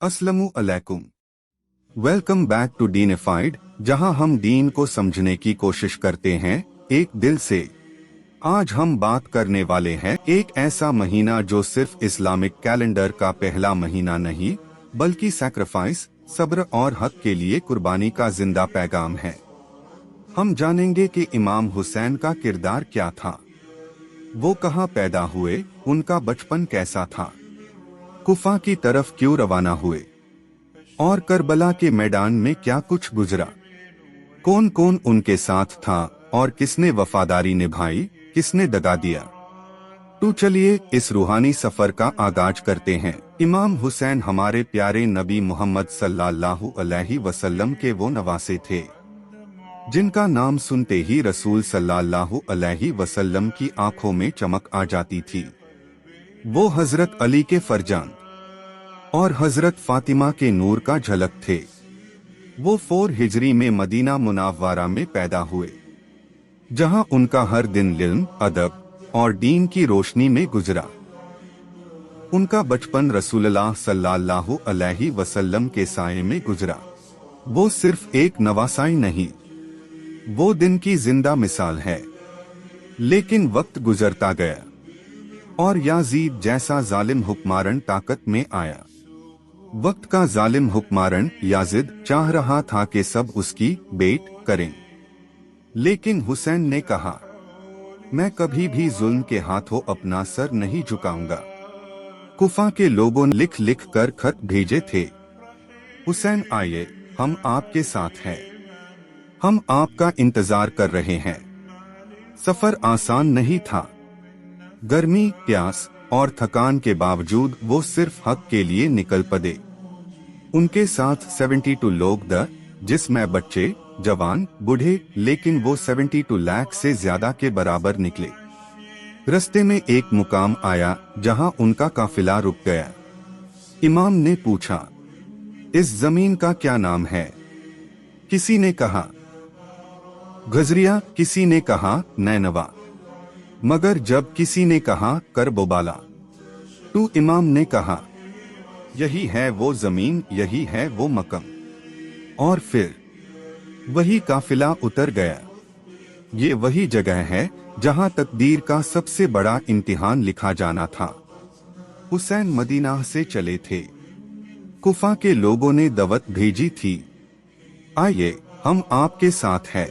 अस्सलामु अलैकुम। Welcome back to डीनिफाइड, जहां हम दीन को समझने की कोशिश करते हैं एक दिल से। आज हम बात करने वाले हैं एक ऐसा महीना जो सिर्फ इस्लामिक कैलेंडर का पहला महीना नहीं, बल्कि सैक्रिफाइस, सब्र और हक के लिए कुर्बानी का जिंदा पैगाम है। हम जानेंगे कि इमाम हुसैन का किरदार क्या था, वो कहाँ पैदा हुए, उनका बचपन कैसा था, कुफा की तरफ क्यों रवाना हुए और करबला के मैदान में क्या कुछ गुजरा, कौन कौन उनके साथ था और किसने वफादारी निभाई, किसने दगा दिया। तो चलिए इस रूहानी सफर का आगाज करते हैं। इमाम हुसैन हमारे प्यारे नबी मोहम्मद सल्लल्लाहु अलैहि वसल्लम के वो नवासे थे जिनका नाम सुनते ही रसूल सल्लल्लाहु अलैहि वसल्लम की आंखों में चमक आ जाती थी। वो हजरत अली के फरजांद और हजरत फातिमा के नूर का झलक थे। वो 4 हिजरी में मदीना मुनाव्वरा में पैदा हुए, जहां उनका हर दिन इल्म, अदब और दीन की रोशनी में गुजरा। उनका बचपन रसूलुल्लाह सल्लल्लाहु अलैहि वसल्लम के साये में गुजरा। वो सिर्फ एक नवासाई नहीं, वो दिन की जिंदा मिसाल है। लेकिन वक्त गुजरता गया और याजीद जैसा जालिम हुक्मरान ताकत में आया। वक्त का जालिम हुक्मरान याजिद चाह रहा था कि सब उसकी बेट करें, लेकिन हुसैन ने कहा, मैं कभी भी जुल्म के हाथों अपना सर नहीं झुकाऊंगा। कुफा के लोगों ने लिख लिख कर खत भेजे थे, हुसैन आइए, हम आपके साथ हैं, हम आपका इंतजार कर रहे हैं। सफर आसान नहीं था। गर्मी, प्यास और थकान के बावजूद वो सिर्फ हक के लिए निकल पड़े। उनके साथ 72 लोग जिसमें बच्चे, जवान, बूढ़े, लेकिन वो 72 लाख से ज्यादा के बराबर निकले। रस्ते में एक मुकाम आया जहां उनका काफिला रुक गया। इमाम ने पूछा, इस जमीन का क्या नाम है? किसी ने कहा गजरिया, किसी ने कहा नैनवा, मगर जब किसी ने कहा करबोबाला, तो इमाम ने कहा, यही है वो जमीन, यही है वो मकम। और फिर वही काफिला उतर गया। ये वही जगह है जहां तकदीर का सबसे बड़ा इम्तिहान लिखा जाना था। हुसैन मदीना से चले थे। कुफा के लोगों ने दावत भेजी थी, आइए, हम आपके साथ हैं,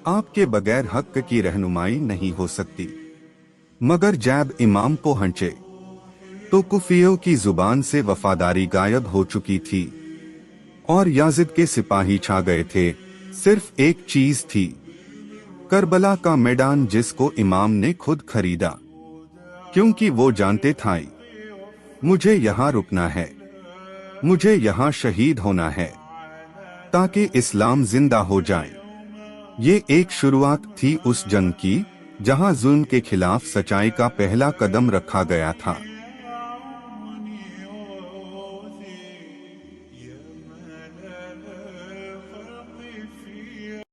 आपके बगैर हक की रहनुमाई नहीं हो सकती। मगर जब इमाम पहुंचे तो कुफियों की जुबान से वफादारी गायब हो चुकी थी और याजिद के सिपाही छा गए थे। सिर्फ एक चीज थी, करबला का मैदान जिसको इमाम ने खुद खरीदा, क्योंकि वो जानते थे मुझे यहाँ रुकना है, मुझे यहाँ शहीद होना है, ताकि इस्लाम जिंदा हो जाए। ये एक शुरुआत थी उस जंग की जहां जुल्म के खिलाफ सच्चाई का पहला कदम रखा गया था।